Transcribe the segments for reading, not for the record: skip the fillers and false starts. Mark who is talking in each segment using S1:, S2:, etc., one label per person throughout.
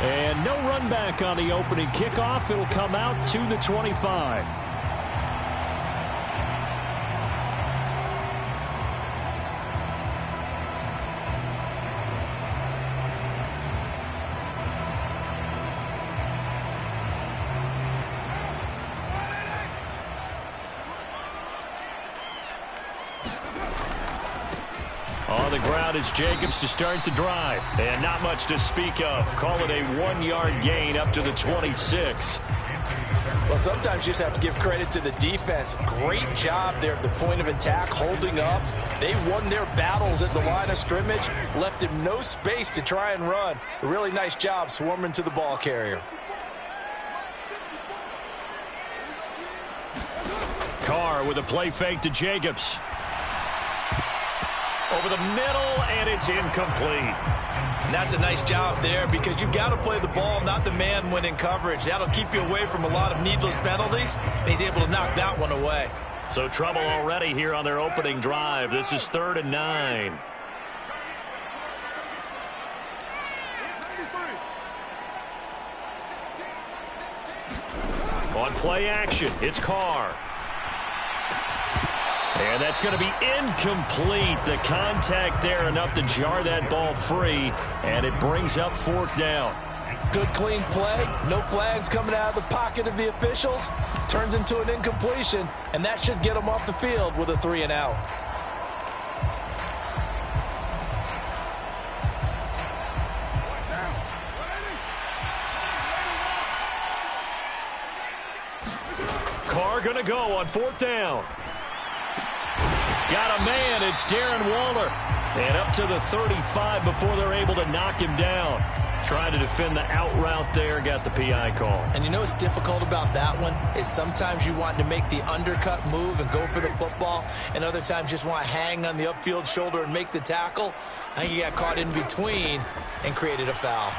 S1: And no run back on the opening kickoff. It'll come out to the 25. On the ground, it's Jacobs to start the drive. And not much to speak of. Call it a 1-yard gain up to the 26.
S2: Well, sometimes you just have to give credit to the defense. Great job there at the point of attack, holding up. They won their battles at the line of scrimmage, left him no space to try and run. A really nice job swarming to the ball carrier.
S1: Carr with a play fake to Jacobs. Over the middle, and it's incomplete.
S2: And that's a nice job there because you've got to play the ball, not the man when in coverage. That'll keep you away from a lot of needless penalties, and he's able to knock that one away.
S1: So trouble already here on their opening drive. This is 3rd and 9. On play action, it's Carr. And that's going to be incomplete. The contact there enough to jar that ball free, and it brings up 4th down.
S2: Good clean play. No flags coming out of the pocket of the officials. Turns into an incompletion, and that should get them off the field with a 3 and out.
S1: Carr going to go on 4th down. Got a man. It's Darren Waller. And up to the 35 before they're able to knock him down. Trying to defend the out route there. Got the PI call.
S2: And you know what's difficult about that one is sometimes you want to make the undercut move and go for the football, and other times just want to hang on the upfield shoulder and make the tackle. I think he got caught in between and created a foul.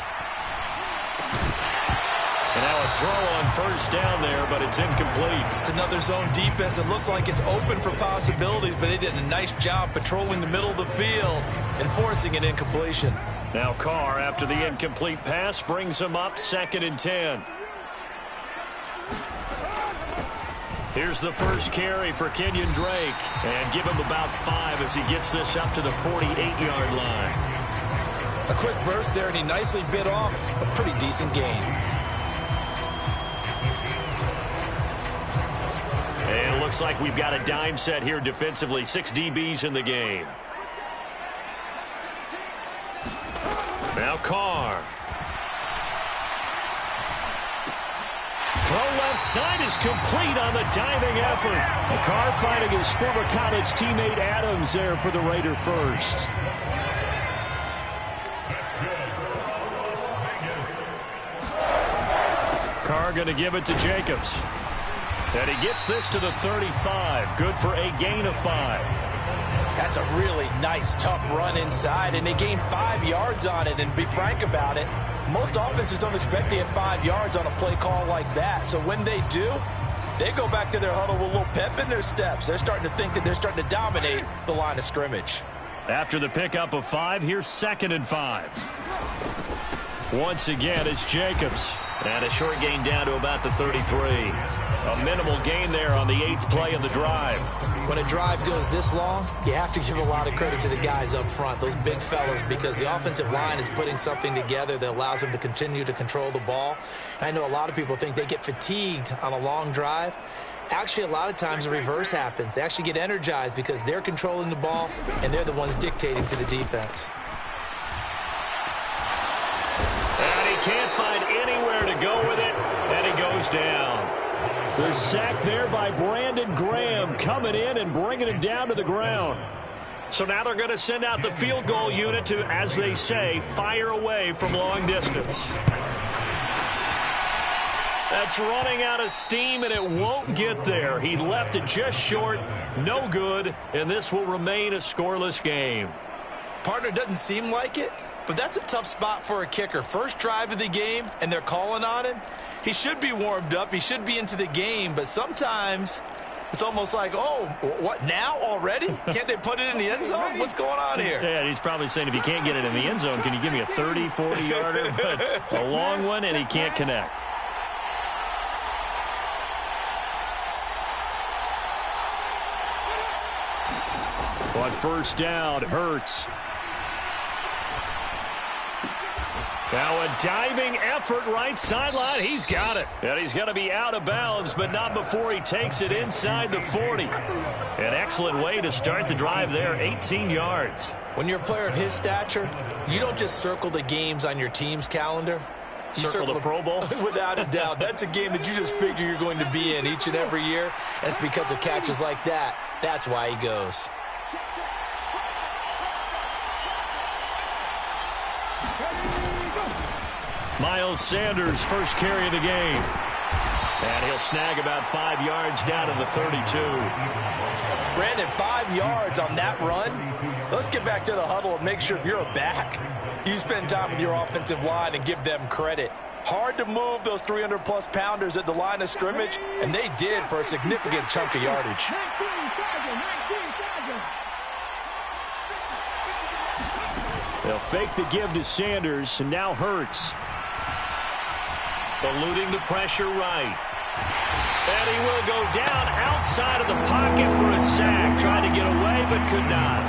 S1: And now a throw on 1st down there, but it's incomplete.
S2: It's another zone defense. It looks like it's open for possibilities, but they did a nice job patrolling the middle of the field and forcing an incompletion.
S1: Now Carr, after the incomplete pass, brings him up 2nd and 10. Here's the first carry for Kenyon Drake. And give him about 5 as he gets this up to the 48-yard line.
S2: A quick burst there, and he nicely bit off a pretty decent gain.
S1: And it looks like we've got a dime set here defensively. 6 DBs in the game. Now Carr. Throw left side is complete on the diving effort. Carr finding his former college teammate Adams there for the Raider first. Carr going to give it to Jacobs. And he gets this to the 35. Good for a gain of 5.
S2: That's a really nice, tough run inside, and they gained 5 yards on it. And be frank about it, most offenses don't expect to get 5 yards on a play call like that. So when they do, they go back to their huddle with a little pep in their steps. They're starting to think that they're starting to dominate the line of scrimmage.
S1: After the pickup of 5, here's 2nd and 5. Once again, it's Jacobs. And a short gain down to about the 33. A minimal gain there on the 8th play of the drive.
S2: When a drive goes this long, you have to give a lot of credit to the guys up front, those big fellas, because the offensive line is putting something together that allows them to continue to control the ball. And I know a lot of people think they get fatigued on a long drive. Actually, a lot of times the reverse happens. They actually get energized because they're controlling the ball, and they're the ones dictating to the defense.
S1: And he can't find anywhere to go with it, and he goes down. The sack there by Brandon Graham coming in and bringing him down to the ground. So now they're going to send out the field goal unit to, as they say, fire away from long distance. That's running out of steam, and it won't get there. He left it just short, no good, and this will remain a scoreless game.
S2: Partner, doesn't seem like it, but that's a tough spot for a kicker. First drive of the game, and they're calling on him. He should be warmed up. He should be into the game, but sometimes It's almost like, oh, what, now already? Can't they put it in the end zone? What's going on here?
S1: Yeah, he's probably saying, if you can't get it in the end zone, can you give me a 30, 40-yarder? But a long one, and he can't connect. On first down, Hurts. Now a diving effort right sideline. He's got it. And he's going to be out of bounds, but not before he takes it inside the 40. An excellent way to start the drive there, 18 yards.
S2: When you're a player of his stature, you don't just circle the games on your team's calendar. You
S1: circle the Pro Bowl?
S2: Without a doubt. That's a game that you just figure you're going to be in each and every year. And it's because of catches like that. That's why he goes.
S1: Miles Sanders, first carry of the game. And he'll snag about 5 yards down to the 32.
S2: Brandon, 5 yards on that run. Let's get back to the huddle and make sure if you're a back, you spend time with your offensive line and give them credit. Hard to move those 300-plus pounders at the line of scrimmage, and they did for a significant chunk of yardage.
S1: They'll fake the give to Sanders, and now Hurts. Eluding the pressure right. And he will go down outside of the pocket for a sack. Tried to get away, but could not.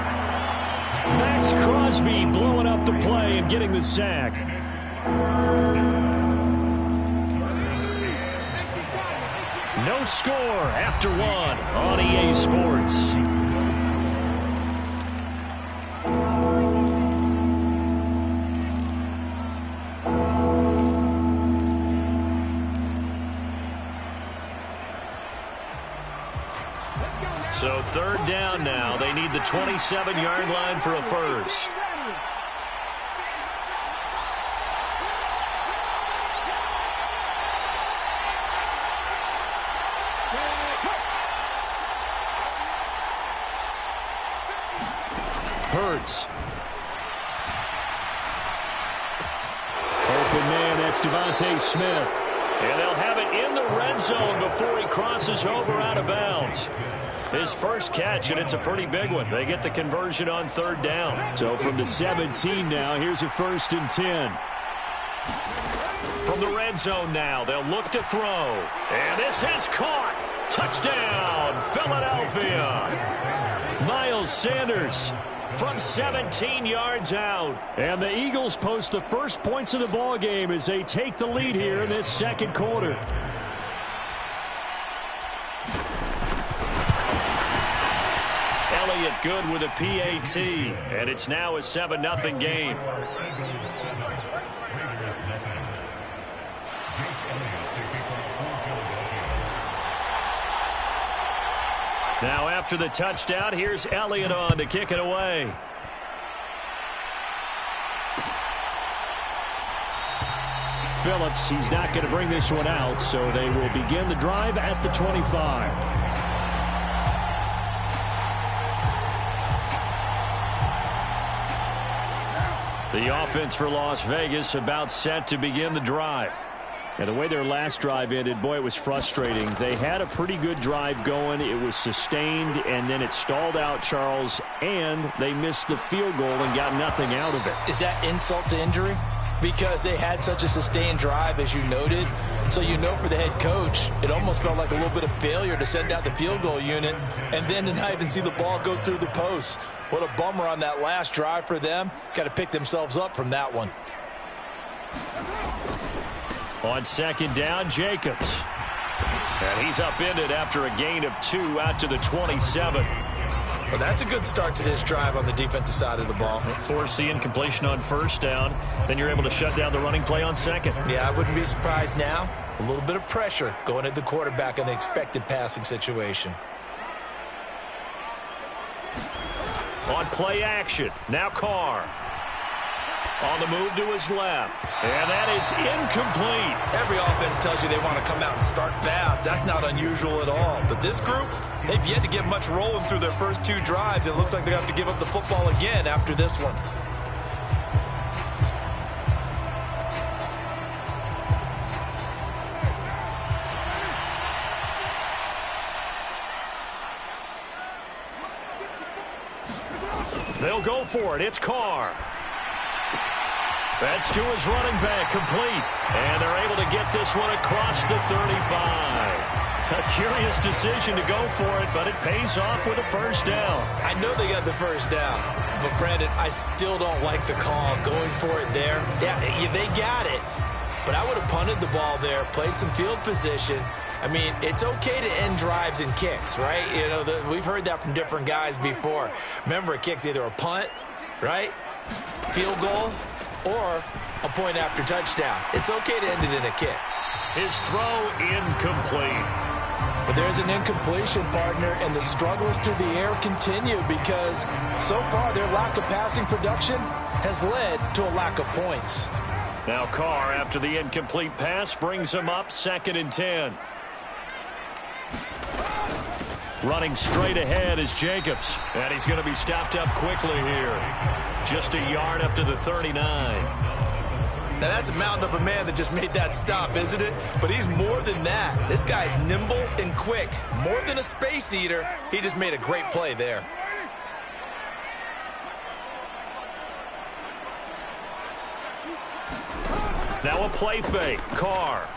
S1: Max Crosby blowing up the play and getting the sack. No score after one on EA Sports. So third down now. They need the 27-yard line for a first. Hurts. Open man, that's Devontae Smith. And they'll have it in the red zone before he crosses over out of bounds. His first catch, and it's a pretty big one. They get the conversion on third down. So from the 17 now, here's a 1st and 10. From the red zone now, they'll look to throw. And this is caught. Touchdown, Philadelphia. Miles Sanders from 17 yards out. And the Eagles post the first points of the ball game as they take the lead here in this second quarter. Elliott good with a PAT, and it's now a 7-0 game. Now after the touchdown, here's Elliott on to kick it away. Phillips, he's not going to bring this one out, so they will begin the drive at the 25. The offense for Las Vegas about set to begin the drive. And the way their last drive ended, boy, it was frustrating. They had a pretty good drive going. It was sustained, and then it stalled out, Charles, and they missed the field goal and got nothing out of it.
S2: Is that insult to injury? Because they had such a sustained drive, as you noted. So you know for the head coach, it almost felt like a little bit of failure to send out the field goal unit and then to not even see the ball go through the post. What a bummer on that last drive for them. Got to pick themselves up from that one.
S1: On second down, Jacobs. And he's upended after a gain of 2 out to the 27.
S2: Well, that's a good start to this drive on the defensive side of the ball.
S1: Force the incompletion on first down. Then you're able to shut down the running play on second.
S2: Yeah, I wouldn't be surprised now. A little bit of pressure going at the quarterback in the expected passing situation.
S1: On play action, now Carr. On the move to his left. And that is incomplete.
S2: Every offense tells you they want to come out and start fast. That's not unusual at all. But this group, they've yet to get much rolling through their first 2 drives. It looks like they have to give up the football again after this one.
S1: They'll go for it. It's Carr. That's to his running back, complete. And they're able to get this one across the 35. A curious decision to go for it, but it pays off with a first down.
S2: I know they got the first down, but Brandon, I still don't like the call going for it there. Yeah, they got it, but I would have punted the ball there, played some field position. I mean, it's okay to end drives and kicks, right? You know, we've heard that from different guys before. Remember, a kick's either a punt, right, field goal, or a point after touchdown. It's okay to end it in a kick.
S1: His throw incomplete.
S2: But there's an incompletion, partner, and the struggles through the air continue because so far their lack of passing production has led to a lack of points.
S1: Now Carr, after the incomplete pass, brings him up 2nd and 10. Running straight ahead is Jacobs, and he's going to be stopped up quickly here. Just a yard up to the 39.
S2: Now, that's a mountain of a man that just made that stop, isn't it? But he's more than that. This guy's nimble and quick. More than a space eater, he just made a great play there.
S1: Now a play fake. Carr.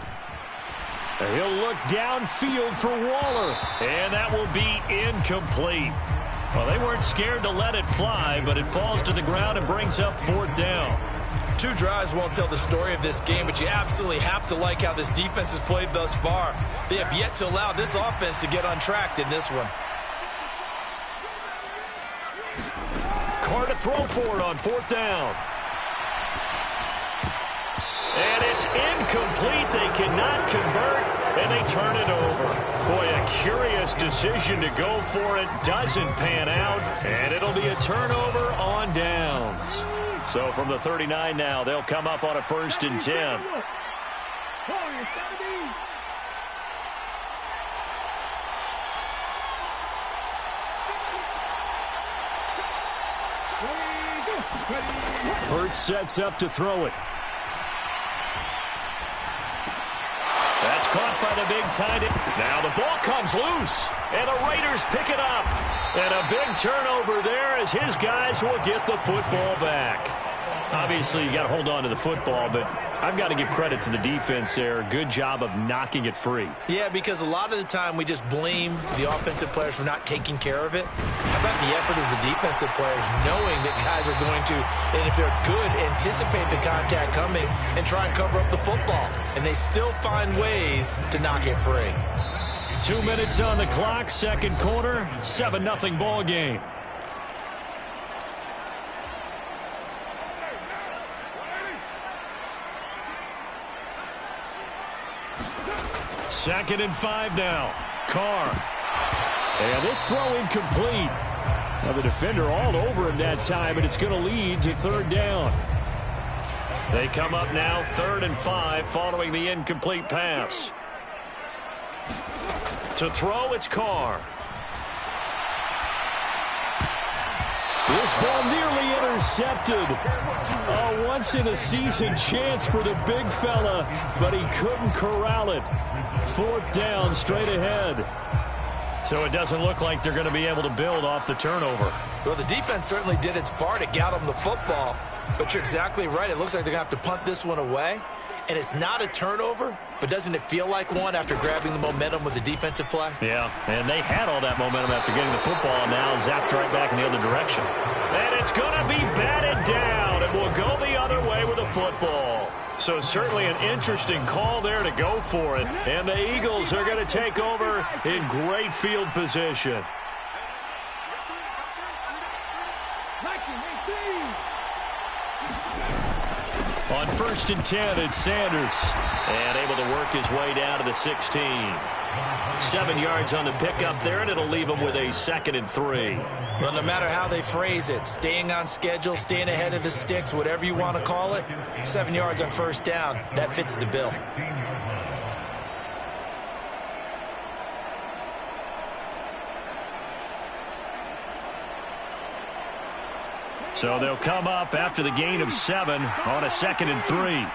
S1: He'll look downfield for Waller, and that will be incomplete. Well, they weren't scared to let it fly, but it falls to the ground and brings up 4th down.
S2: 2 drives won't tell the story of this game, but you absolutely have to like how this defense has played thus far. They have yet to allow this offense to get untracked in this one.
S1: Carr to throw for it on 4th down. And it's incomplete. They cannot convert, and they turn it over. Boy, a curious decision to go for it. Doesn't pan out, and it'll be a turnover on downs. So from the 39 now, they'll come up on a 1st and 10. Hurts sets up to throw it. That's caught by the big tight end. Now the ball comes loose, and the Raiders pick it up. And a big turnover there as his guys will get the football back. Obviously, you got to hold on to the football, but I've got to give credit to the defense there. Good job of knocking it free.
S2: Yeah, because a lot of the time we just blame the offensive players for not taking care of it. How about the effort of the defensive players knowing that guys are going to, and if they're good, anticipate the contact coming and try and cover up the football. And they still find ways to knock it free.
S1: 2 minutes on the clock, 2nd quarter, 7-0 ball game. Second and 5 now. Carr. And this throw incomplete. Now the defender all over him that time, and it's going to lead to 3rd down. They come up now 3rd and 5 following the incomplete pass. To throw, it's Carr. This ball nearly intercepted. A once-in-a-season chance for the big fella, but he couldn't corral it. 4th down, straight ahead. So it doesn't look like they're going to be able to build off the turnover.
S2: Well, the defense certainly did its part. It got them the football. But you're exactly right. It looks like they're going to have to punt this one away. And it's not a turnover, but doesn't it feel like one after grabbing the momentum with the defensive play?
S1: Yeah, and they had all that momentum after getting the football, and now zapped right back in the other direction. And it's going to be batted down, and will go the other way with the football. So certainly an interesting call there to go for it. And the Eagles are going to take over in great field position. On 1st and 10, it's Sanders. And able to work his way down to the 16. 7 yards on the pickup there, and it'll leave him with a 2nd and 3.
S2: Well, no matter how they phrase it, staying on schedule, staying ahead of the sticks, whatever you want to call it, 7 yards on 1st down, that fits the bill.
S1: So they'll come up after the gain of 7 on a 2nd and 3.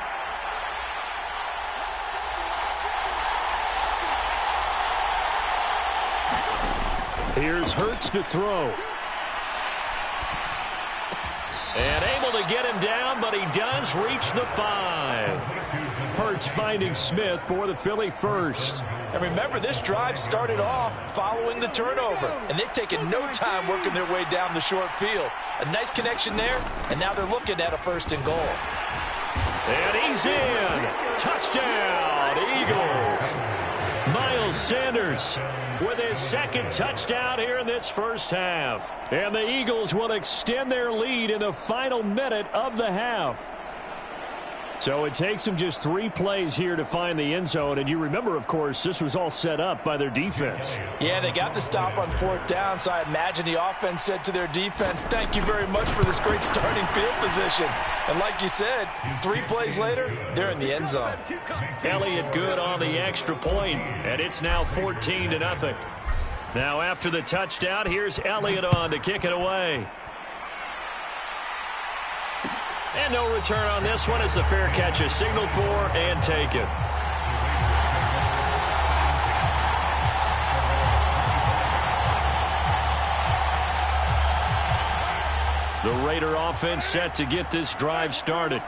S1: Here's Hurts to throw. And able to get him down, but he does reach the 5. Hurts finding Smith for the Philly first.
S2: And remember, this drive started off following the turnover, and they've taken no time working their way down the short field. A nice connection there, and now they're looking at a 1st and goal.
S1: And he's in. Touchdown, Eagles. Miles Sanders with his 2nd touchdown here in this first half. And the Eagles will extend their lead in the final minute of the half. So it takes them just 3 plays here to find the end zone. And you remember, of course, this was all set up by their defense.
S2: Yeah, they got the stop on 4th down, so I imagine the offense said to their defense, thank you very much for this great starting field position. And like you said, 3 plays later, they're in the end zone.
S1: Elliott good on the extra point, and it's now 14-0. Now after the touchdown, here's Elliott on to kick it away. And no return on this one as the fair catch is signaled for and taken. The Raider offense set to get this drive started.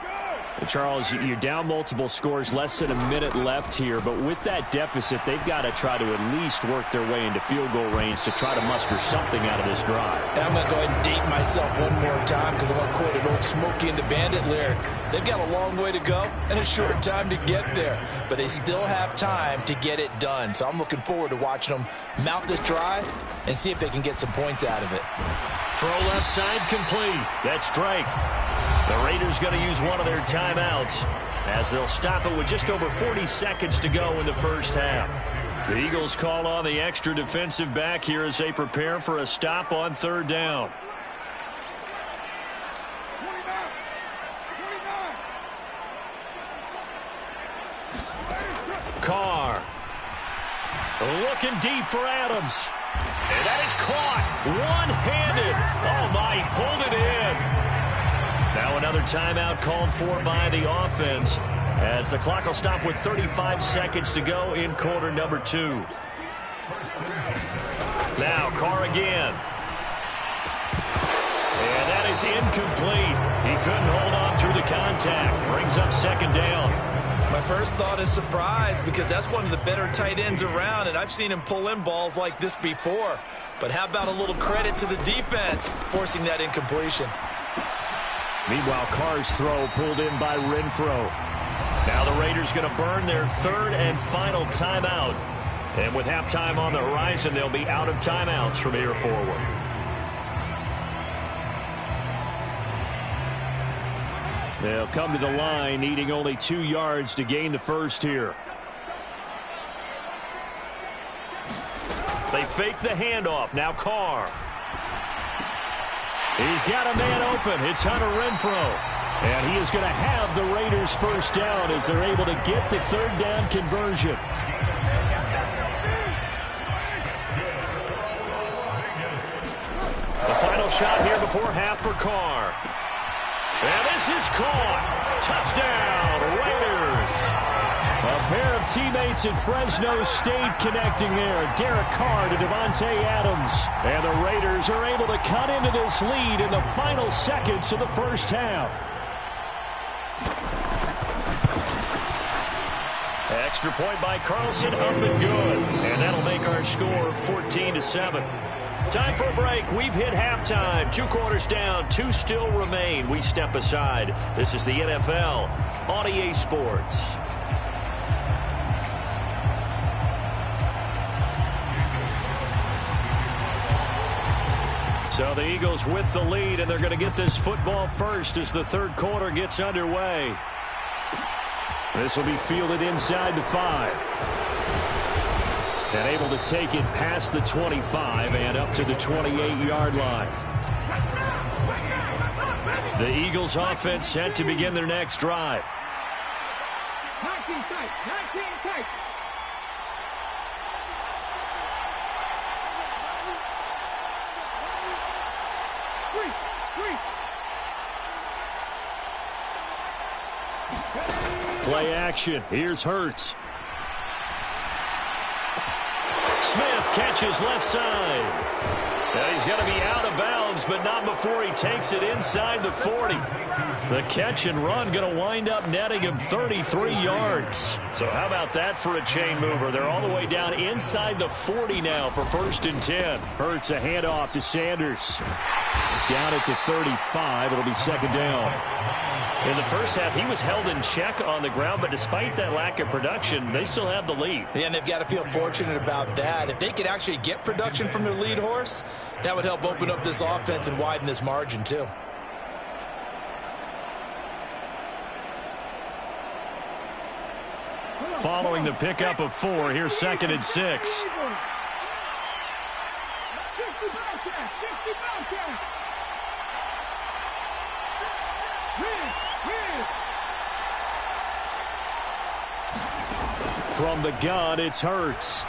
S1: Charles, you're down multiple scores, less than a minute left here, but with that deficit, they've got to try to at least work their way into field goal range to try to muster something out of this drive.
S2: And I'm going to go ahead and date myself one more time because I want to quote an old Smokey and the Bandit lyric. They've got a long way to go and a short time to get there, but they still have time to get it done. So I'm looking forward to watching them mount this drive and see if they can get some points out of it.
S1: Throw left side complete. That's Drake. The Raiders going to use one of their timeouts as they'll stop it with just over 40 seconds to go in the first half. The Eagles call on the extra defensive back here as they prepare for a stop on 3rd down. Carr. Looking deep for Adams. And that is caught. One-handed. Oh, my, he pulled it in. Now another timeout called for by the offense as the clock will stop with 35 seconds to go in quarter number 2. Now Carr again. And that is incomplete. He couldn't hold on through the contact. Brings up 2nd down.
S2: My first thought is surprise because that's one of the better tight ends around, and I've seen him pull in balls like this before. But how about a little credit to the defense forcing that incompletion?
S1: Meanwhile, Carr's throw pulled in by Renfro. Now the Raiders going to burn their 3rd and final timeout. And with halftime on the horizon, they'll be out of timeouts from here forward. They'll come to the line, needing only 2 yards to gain the first here. They fake the handoff. Now Carr. He's got a man open. It's Hunter Renfro. And he is going to have the Raiders first down as they're able to get the 3rd down conversion. The final shot here before half for Carr. And this is caught. Touchdown, Raiders. A pair of teammates at Fresno State connecting there. Derek Carr to Devontae Adams. And the Raiders are able to cut into this lead in the final seconds of the first half. Extra point by Carlson, up and good. And that'll make our score 14-7. Time for a break. We've hit halftime. 2 quarters down. 2 still remain. We step aside. This is the NFL on EA Sports. So the Eagles with the lead, and they're going to get this football first as the 3rd quarter gets underway. This will be fielded inside the 5. And able to take it past the 25 and up to the 28-yard line. The Eagles offense set to begin their next drive.
S3: 19 tight.
S1: Play action. Here's Hurts. Smith catches left side. And he's going to be out of bounds bounds, but not before he takes it inside the 40. The catch and run going to wind up netting him 33 yards. So how about that for a chain mover? They're all the way down inside the 40 now for 1st and 10. Hurts a handoff to Sanders. Down at the 35, it'll be 2nd down. In the first half, he was held in check on the ground, but despite that lack of production, they still have the lead.
S2: Yeah, and they've got to feel fortunate about that. If they could actually get production from their lead horse, that would help open up this offense and widen this margin too.
S1: Following the pickup of 4, here's 2nd and 6. From the gun, it's Hurts.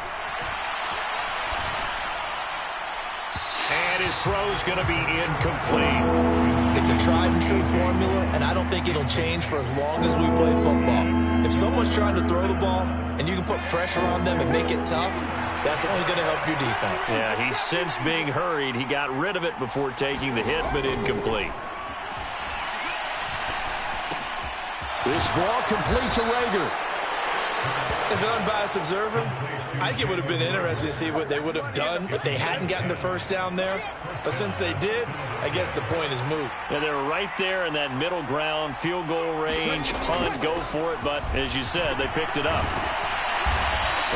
S1: And his throw's going to be incomplete.
S2: It's a tried and true formula, and I don't think it'll change for as long as we play football. If someone's trying to throw the ball and you can put pressure on them and make it tough, that's only going to help your defense.
S1: Yeah, he's since being hurried. He got rid of it before taking the hit, but incomplete. This ball complete to Rager.
S2: As an unbiased observer, I think it would have been interesting to see what they would have done if they hadn't gotten the first down there. But since they did, I guess the point is moot.
S1: Yeah, they were right there in that middle ground, field goal range, punt, go for it. But as you said, they picked it up.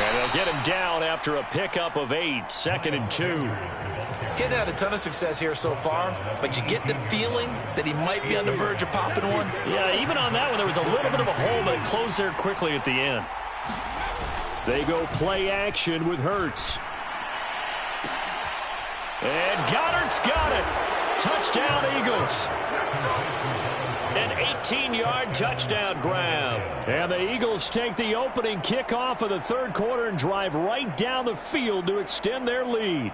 S1: And they'll get him down after a pickup of 8, 2nd and 2.
S2: Getting had a ton of success here so far, but you get the feeling that he might be on the verge of popping one.
S1: Yeah, even on that one, there was a little bit of a hole, but it closed there quickly at the end. They go play action with Hurts. And Goddard's got it. Touchdown, Eagles. An 18-yard touchdown grab. And the Eagles take the opening kickoff of the 3rd quarter and drive right down the field to extend their lead.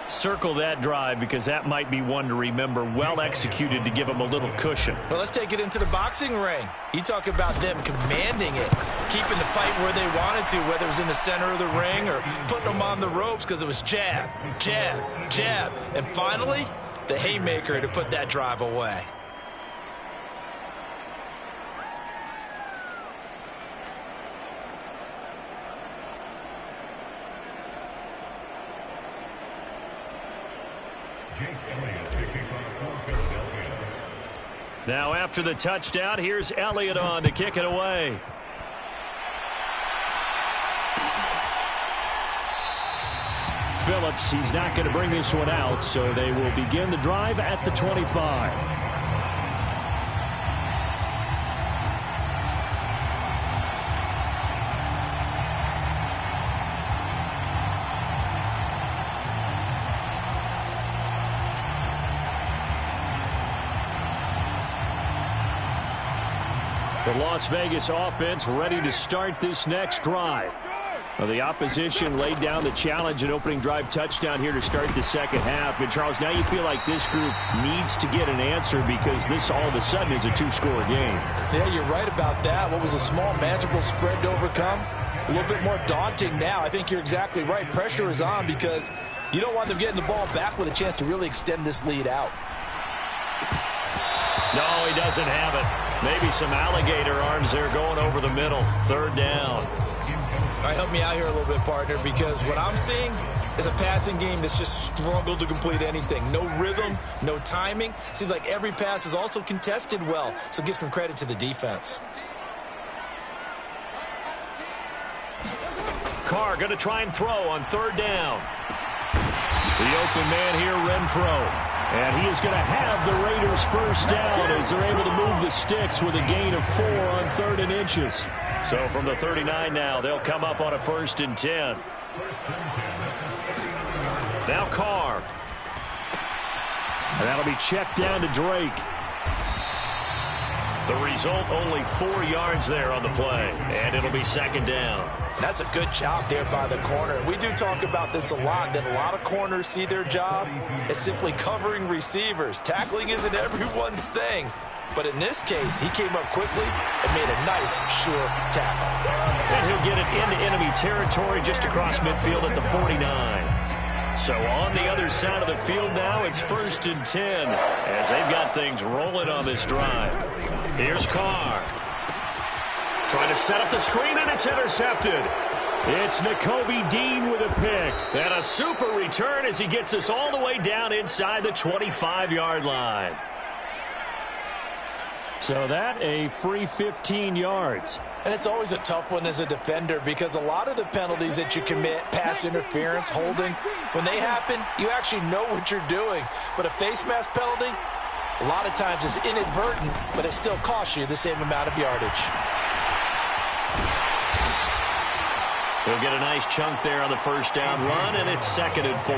S1: Circle that drive because that might be one to remember. Well executed to give them a little cushion.
S2: Well, let's take it into the boxing ring. You talk about them commanding it, keeping the fight where they wanted to, whether it was in the center of the ring or putting them on the ropes because it was jab, jab, jab. And finally, the haymaker to put that drive away.
S1: Now after the touchdown, here's Elliott on to kick it away. Phillips, he's not going to bring this one out, so they will begin the drive at the 25. The Las Vegas offense ready to start this next drive. Well, the opposition laid down the challenge and opening drive touchdown here to start the 2nd half. And, Charles, now you feel like this group needs to get an answer because this all of a sudden is a 2-score game.
S2: Yeah, you're right about that. What was a small, manageable spread to overcome? A little bit more daunting now. I think you're exactly right. Pressure is on because you don't want them getting the ball back with a chance to really extend this lead out.
S1: No, he doesn't have it. Maybe some alligator arms there going over the middle. 3rd down.
S2: All right, help me out here a little bit, partner, because what I'm seeing is a passing game that's just struggled to complete anything. No rhythm, no timing. Seems like every pass is also contested well, so give some credit to the defense.
S1: Carr going to try and throw on 3rd down. The open man here, Renfro. And he is going to have the Raiders first down as they're able to move the sticks with a gain of 4 on 3rd and inches. So from the 39 now, they'll come up on a 1st and 10. Now Carr. And that'll be checked down to Drake. The result, only 4 yards there on the play. And it'll be 2nd down.
S2: That's a good job there by the corner. We do talk about this a lot, that a lot of corners see their job as simply covering receivers. Tackling isn't everyone's thing. But in this case, he came up quickly and made a nice, sure tackle.
S1: And he'll get it into enemy territory just across midfield at the 49. So on the other side of the field now, it's 1st and 10 as they've got things rolling on this drive. Here's Carr. Trying to set up the screen, and it's intercepted. It's Nakobe Dean with a pick. And a super return as he gets us all the way down inside the 25-yard line. So that a free 15 yards.
S2: And it's always a tough one as a defender because a lot of the penalties that you commit, pass interference, holding, when they happen, you actually know what you're doing. But a face mask penalty, a lot of times is inadvertent, but it still costs you the same amount of yardage.
S1: He'll get a nice chunk there on the first down run, and it's 2nd and 4.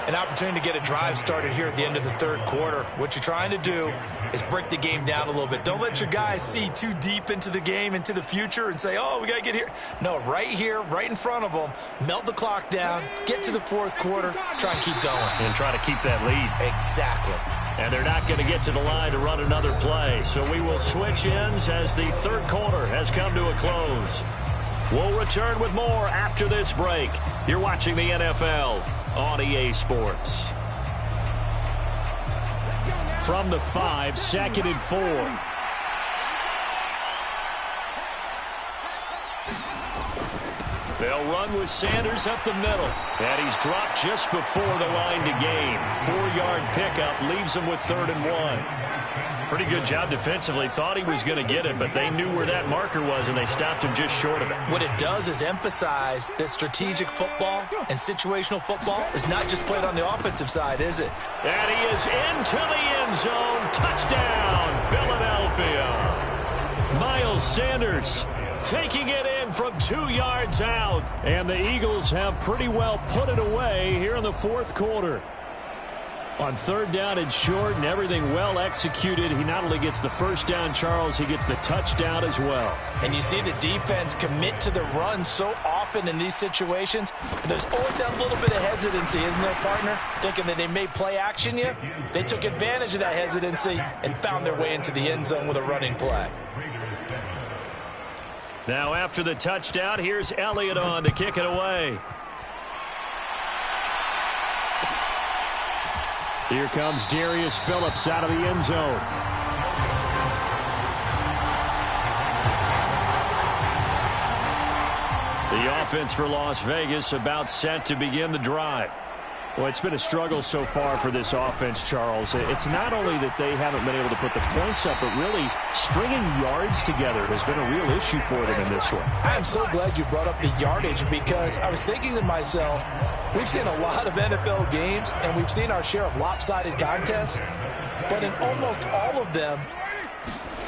S2: An opportunity to get a drive started here at the end of the third quarter. What you're trying to do is break the game down a little bit. Don't let your guys see too deep into the game, into the future, and say, oh, we got to get here. No, right here, right in front of them, melt the clock down, get to the fourth quarter, try and keep going.
S1: And try to keep that lead.
S2: Exactly.
S1: And they're not going to get to the line to run another play. So we will switch ends as the third quarter has come to a close. We'll return with more after this break. You're watching the NFL on EA Sports. From the 5, 2nd and 4. They'll run with Sanders up the middle. And he's dropped just before the line to gain. 4-yard pickup leaves him with 3rd and 1. Pretty good job defensively. Thought he was going to get it, but they knew where that marker was, and they stopped him just short of it.
S2: What it does is emphasize that strategic football and situational football is not just played on the offensive side, is it?
S1: And he is into the end zone. Touchdown, Philadelphia. Miles Sanders taking it in from 2 yards out. And the Eagles have pretty well put it away here in the fourth quarter. On 3rd down and short and everything well executed, he not only gets the first down, Charles, he gets the touchdown as well.
S2: And you see the defense commit to the run so often in these situations. And there's always that little bit of hesitancy, isn't there, partner? Thinking that they may play action you. They took advantage of that hesitancy and found their way into the end zone with a running play.
S1: Now after the touchdown, here's Elliott on to kick it away. Here comes Darius Phillips out of the end zone. The offense for Las Vegas about set to begin the drive. Well, it's been a struggle so far for this offense, Charles. It's not only that they haven't been able to put the points up, but really stringing yards together has been a real issue for them in this one.
S2: I'm so glad you brought up the yardage because I was thinking to myself, we've seen a lot of NFL games, and we've seen our share of lopsided contests, but in almost all of them,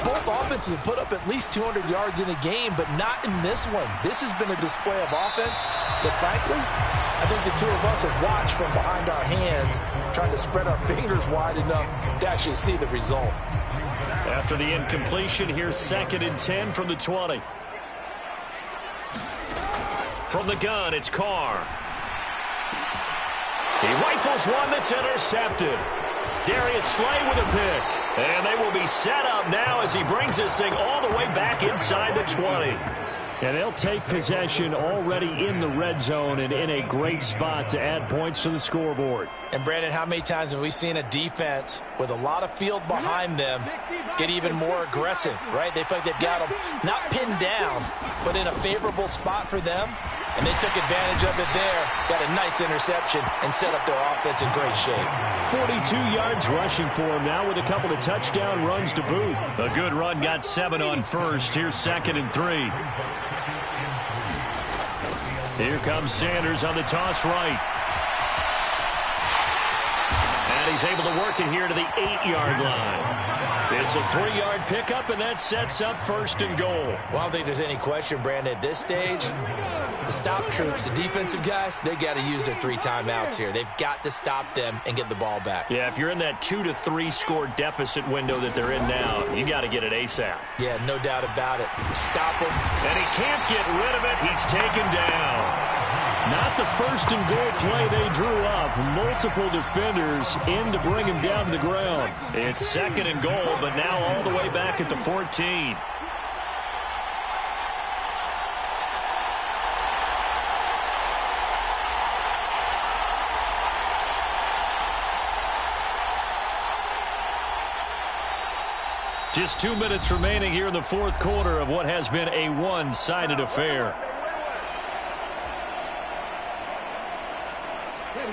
S2: both offenses have put up at least 200 yards in a game, but not in this one. This has been a display of offense that, frankly, I think the two of us have watched from behind our hands, trying to spread our fingers wide enough to actually see the result.
S1: After the incompletion, here's 2nd and 10 from the 20. From the gun, it's Carr. He rifles one that's intercepted. Darius Slay with a pick. And they will be set up now as he brings this thing all the way back inside the 20. And they'll take possession already in the red zone and in a great spot to add points to the scoreboard.
S2: And, Brandon, how many times have we seen a defense with a lot of field behind them get even more aggressive, right? They feel like they've got them not pinned down, but in a favorable spot for them. And they took advantage of it there, got a nice interception, and set up their offense in great shape.
S1: 42 yards rushing for him now with a couple of touchdown runs to boot. A good run, got 7 on first. Here's 2nd and 3. Here comes Sanders on the toss right. And he's able to work it here to the 8-yard line. It's a 3-yard pickup, and that sets up 1st and goal.
S2: Well, I don't think there's any question, Brandon, at this stage. The stop troops, the defensive guys, they got to use their 3 timeouts here. They've got to stop them and get the ball back.
S1: Yeah, if you're in that 2 to 3 score deficit window that they're in now, you got to get it ASAP.
S2: Yeah, no doubt about it. Stop him.
S1: And he can't get rid of it. He's taken down. Not the 1st and goal play they drew up. Multiple defenders in to bring him down to the ground. It's 2nd and goal, but now all the way back at the 14. Just 2 minutes remaining here in the fourth quarter of what has been a one-sided affair.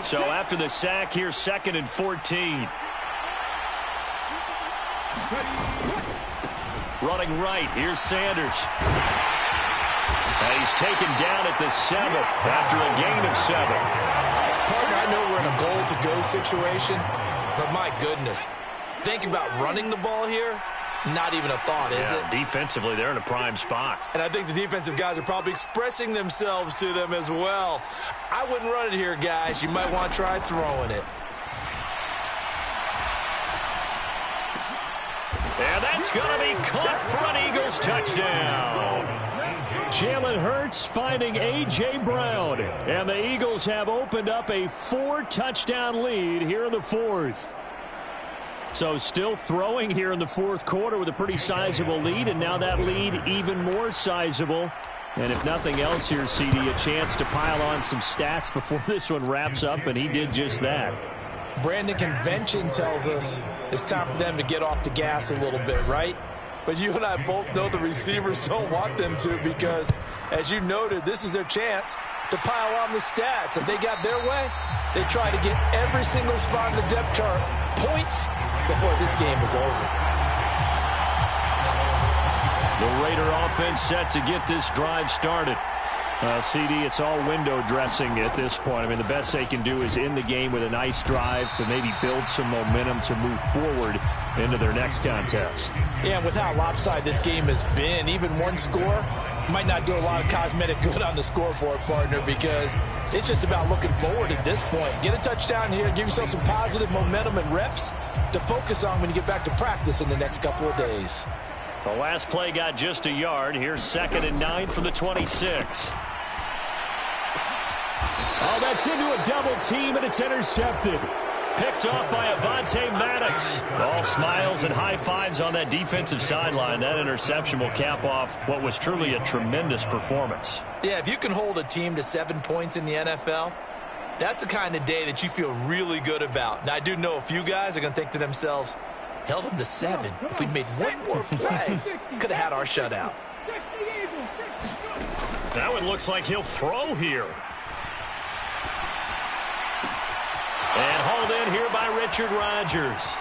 S1: So after the sack, here's 2nd and 14. Running right, here's Sanders. And he's taken down at the 7 after a gain of 7.
S2: Partner, I know we're in a goal-to-go situation, but my goodness, think about running the ball here. Not even a thought, is it?
S1: Defensively, they're in a prime spot.
S2: And I think the defensive guys are probably expressing themselves to them as well. I wouldn't run it here, guys. You might want to try throwing it.
S1: And that's going to be caught for an Eagles touchdown. Jalen Hurts finding A.J. Brown. And the Eagles have opened up a 4-touchdown lead here in the fourth. So still throwing here in the fourth quarter with a pretty sizable lead, and now that lead even more sizable. And if nothing else here, CD, a chance to pile on some stats before this one wraps up, and he did just that.
S2: Brandon, convention tells us it's time for them to get off the gas a little bit, right? But you and I both know the receivers don't want them to because, as you noted, this is their chance to pile on the stats. If they got their way, they try to get every single spot in the depth chart points before this game is over.
S1: The Raider offense set to get this drive started. CD, it's all window dressing at this point. I mean, the best they can do is end the game with a nice drive to maybe build some momentum to move forward into their next contest.
S2: Yeah, and with how lopsided this game has been, even one score might not do a lot of cosmetic good on the scoreboard, partner, because it's just about looking forward at this point. Get a touchdown here, give yourself some positive momentum and reps to focus on when you get back to practice in the next couple of days.
S1: The last play got just a yard. Here's 2nd and 9 from the 26. Oh, that's into a double team, and it's intercepted. Picked off by Avonte Maddox. All smiles and high fives on that defensive sideline. That interception will cap off what was truly a tremendous performance.
S2: Yeah, if you can hold a team to 7 points in the NFL, that's the kind of day that you feel really good about. Now, I do know a few guys are going to think to themselves, held them to 7. If we'd made one more play, could have had our shutout.
S1: That one looks like he'll throw here. And hauled in here by Richard Rodgers.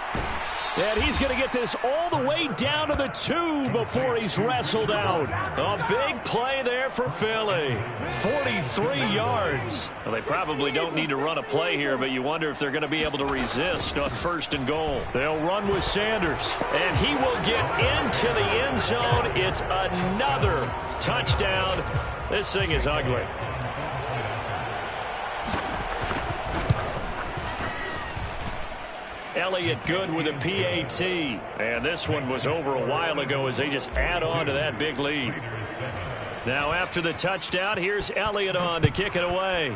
S1: And he's going to get this all the way down to the 2 before he's wrestled out. A big play there for Philly. 43 yards. Well, they probably don't need to run a play here, but you wonder if they're going to be able to resist on 1st and goal. They'll run with Sanders. And he will get into the end zone. It's another touchdown. This thing is ugly. Elliott good with a PAT. And this one was over a while ago as they just add on to that big lead. Now after the touchdown, here's Elliott on to kick it away.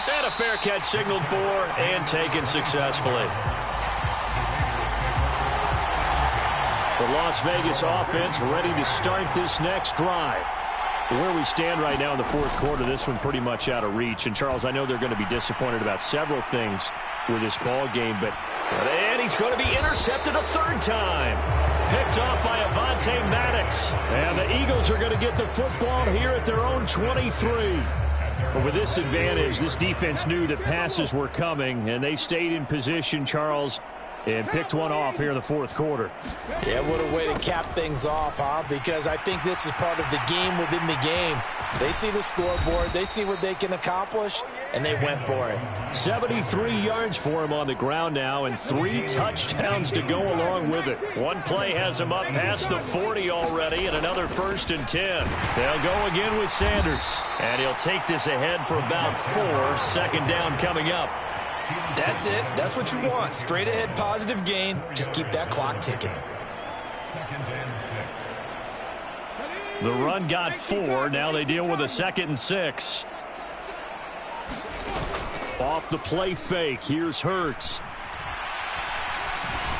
S1: And a fair catch signaled for and taken successfully. The Las Vegas offense ready to start this next drive. Where we stand right now in the fourth quarter, this one pretty much out of reach. And, Charles, I know they're going to be disappointed about several things with this ball game, but and he's going to be intercepted a 3rd time. Picked off by Avonte Maddox. And the Eagles are going to get the football here at their own 23. But with this advantage, this defense knew that passes were coming, and they stayed in position, Charles, and picked one off here in the fourth quarter.
S2: Yeah, what a way to cap things off, huh? Because I think this is part of the game within the game. They see the scoreboard, they see what they can accomplish, and they went for it.
S1: 73 yards for him on the ground now, and 3 touchdowns to go along with it. One play has him up past the 40 already, and another 1st and 10. They'll go again with Sanders, and he'll take this ahead for about 4. 2nd down coming up.
S2: That's it. That's what you want. Straight ahead, positive gain. Just keep that clock ticking.
S1: The run got 4. Now they deal with a 2nd and 6. Off the play fake. Here's Hurts.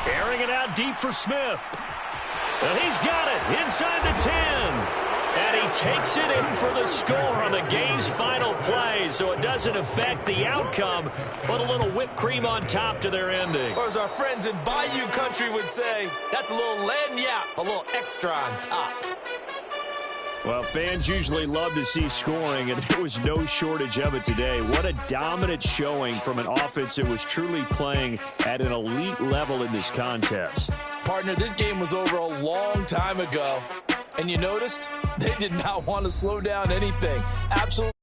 S1: Airing it out deep for Smith. And he's got it inside the 10. And he takes it in for the score on the game's final play, so it doesn't affect the outcome, but a little whipped cream on top to their ending.
S2: Or as our friends in Bayou Country would say, that's a little lagniappe, a little extra on top.
S1: Well, fans usually love to see scoring, and there was no shortage of it today. What a dominant showing from an offense that was truly playing at an elite level in this contest.
S4: Partner, this game was over a long time ago, and you noticed they did not want to slow down anything. Absolutely.